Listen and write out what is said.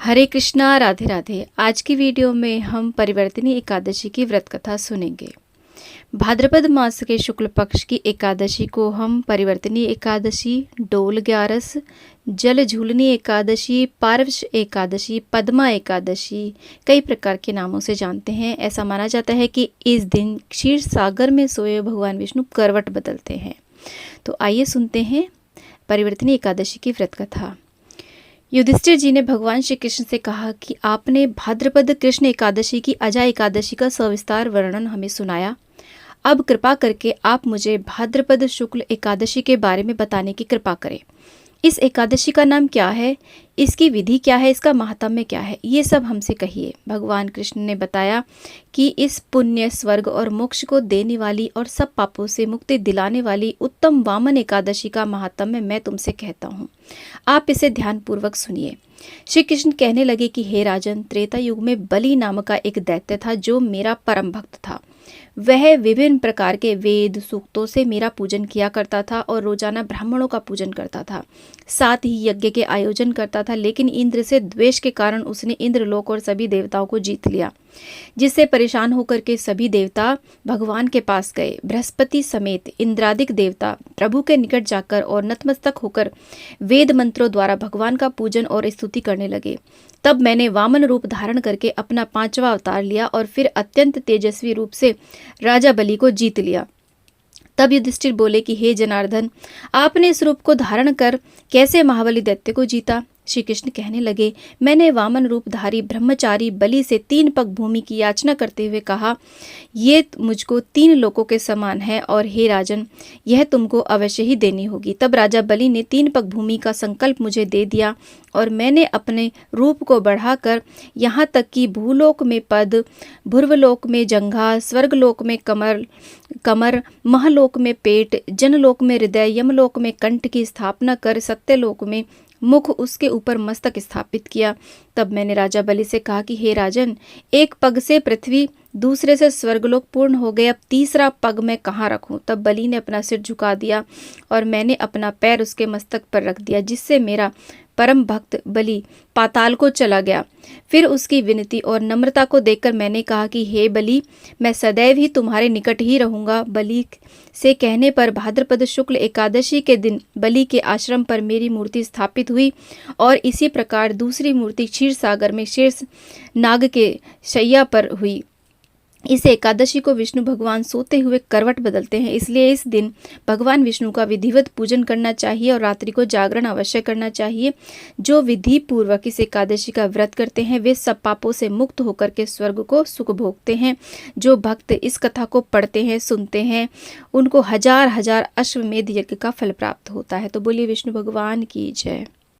हरे कृष्णा, राधे राधे। आज की वीडियो में हम परिवर्तिनी एकादशी की व्रत कथा सुनेंगे। भाद्रपद मास के शुक्ल पक्ष की एकादशी को हम परिवर्तिनी एकादशी, डोल ग्यारस, जल झूलनी एकादशी, पारवश एकादशी, पद्मा एकादशी कई प्रकार के नामों से जानते हैं। ऐसा माना जाता है कि इस दिन क्षीर सागर में सोए भगवान विष्णु करवट बदलते हैं। तो आइए सुनते हैं परिवर्तिनी एकादशी की व्रत कथा। युधिष्ठिर जी ने भगवान श्री कृष्ण से कहा कि आपने भाद्रपद कृष्ण एकादशी की अजा एकादशी का सविस्तार वर्णन हमें सुनाया। अब कृपा करके आप मुझे भाद्रपद शुक्ल एकादशी के बारे में बताने की कृपा करें। इस एकादशी का नाम क्या है, इसकी विधि क्या है, इसका महात्म्य क्या है, ये सब हमसे कहिए। भगवान कृष्ण ने बताया कि इस पुण्य, स्वर्ग और मोक्ष को देने वाली और सब पापों से मुक्ति दिलाने वाली उत्तम वामन एकादशी का महात्म्य मैं तुमसे कहता हूँ। आप इसे ध्यानपूर्वक सुनिए। श्री कृष्ण कहने लगे कि हे राजन, त्रेता युग में बलि नामक का एक दैत्य था जो मेरा परम भक्त था। वह विभिन्न प्रकार के वेद सूक्तों से मेरा पूजन किया करता था और रोजाना ब्राह्मणों का पूजन करता था, साथ ही यज्ञ के आयोजन करता था। लेकिन इंद्र से द्वेष के कारण उसने इंद्रलोक और सभी देवताओं को जीत लिया, जिससे परेशान होकर के सभी देवता भगवान के पास गए। बृहस्पति समेत इंद्रादिक देवता प्रभु के निकट जाकर और नतमस्तक होकर वेद मंत्रों द्वारा भगवान का पूजन और स्तुति करने लगे। तब मैंने वामन रूप धारण करके अपना 5वां अवतार लिया और फिर अत्यंत तेजस्वी रूप से राजा बलि को जीत लिया। तब युधिष्ठिर बोले कि हे जनार्दन, आपने इस रूप को धारण कर कैसे महाबली दैत्य को जीता? श्री कृष्ण कहने लगे, मैंने वामन रूपधारी ब्रह्मचारी बलि से 3 पग भूमि की याचना करते हुए कहा, ये मुझको 3 लोकों के समान है और हे राजन, यह तुमको अवश्य ही देनी होगी। तब राजा बलि ने 3 पग भूमि का संकल्प मुझे दे दिया और मैंने अपने रूप को बढ़ाकर यहाँ तक कि भूलोक में पद, भुर्वलोक में जंघा, स्वर्गलोक में कमर, महलोक में पेट, जनलोक में हृदय, यमलोक में कंठ की स्थापना कर सत्यलोक में मुख, उसके ऊपर मस्तक स्थापित किया। तब मैंने राजा बलि से कहा कि हे राजन, 1 पग से पृथ्वी, दूसरे से स्वर्गलोक पूर्ण हो गए, अब 3रा पग मैं कहाँ रखूं? तब बलि ने अपना सिर झुका दिया और मैंने अपना पैर उसके मस्तक पर रख दिया, जिससे मेरा परम भक्त बलि पाताल को चला गया। फिर उसकी विनती और नम्रता को देखकर मैंने कहा कि हे बलि, मैं सदैव ही तुम्हारे निकट ही रहूंगा। बलि से कहने पर भाद्रपद शुक्ल एकादशी के दिन बलि के आश्रम पर मेरी मूर्ति स्थापित हुई और इसी प्रकार दूसरी मूर्ति क्षीर सागर में शेष नाग के शैया पर हुई। इस एकादशी को विष्णु भगवान सोते हुए करवट बदलते हैं, इसलिए इस दिन भगवान विष्णु का विधिवत पूजन करना चाहिए और रात्रि को जागरण अवश्य करना चाहिए। जो विधि पूर्वक इस एकादशी का व्रत करते हैं वे सब पापों से मुक्त होकर के स्वर्ग को सुख भोगते हैं। जो भक्त इस कथा को पढ़ते हैं, सुनते हैं, उनको 1000 अश्वमेध यज्ञ का फल प्राप्त होता है। तो बोलिए विष्णु भगवान की जय।